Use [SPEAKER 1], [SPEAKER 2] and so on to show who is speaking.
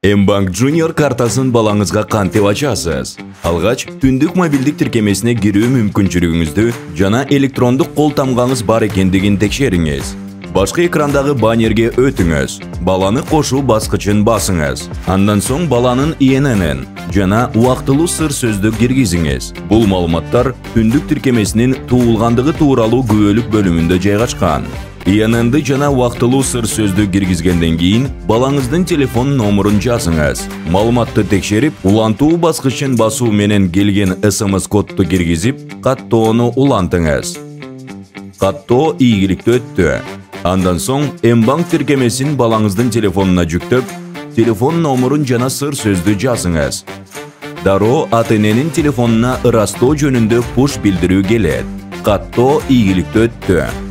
[SPEAKER 1] Mbank Junior картасын балаңызға кантип ачасыз? Алгач, түндүк мобилдик тиркемесине кирүү мүмкүнчүлүгүңүздү жана электрондук кол тамгаңыз бар экендигин текшериңиз. Башкы экрандагы баннерге өтүңүз. Баланы кошуу баскычын басыңыз. Андан соң баланын ИНН жана убактылуу сыр сөздү киргизиңиз. Бул маалыматтар түндүк тиркемесинин туулгандыгы тууралуу күбөлүк бөлүмүндө жайгашкан. ИНН-ды жана убактылуу сыр сөздү киргизгенден кийин балаңыздын телефон номерун жазыңыз. Маалыматты текшерип, улантуу баскычын басуу менен келген СМС кодду киргизип, каттоону улантыңыз. Каттоо ийгиликтүү өттү. Андан соң Mbank тиркемесин балаңыздын телефонуна жүктөп, телефон номерун жана сыр сөздү жазыңыз. Дароо ата-эненин телефонуна ырастоо жөнүндө пуш билдирүү келет. Каттоо ийгиликтүү өттү.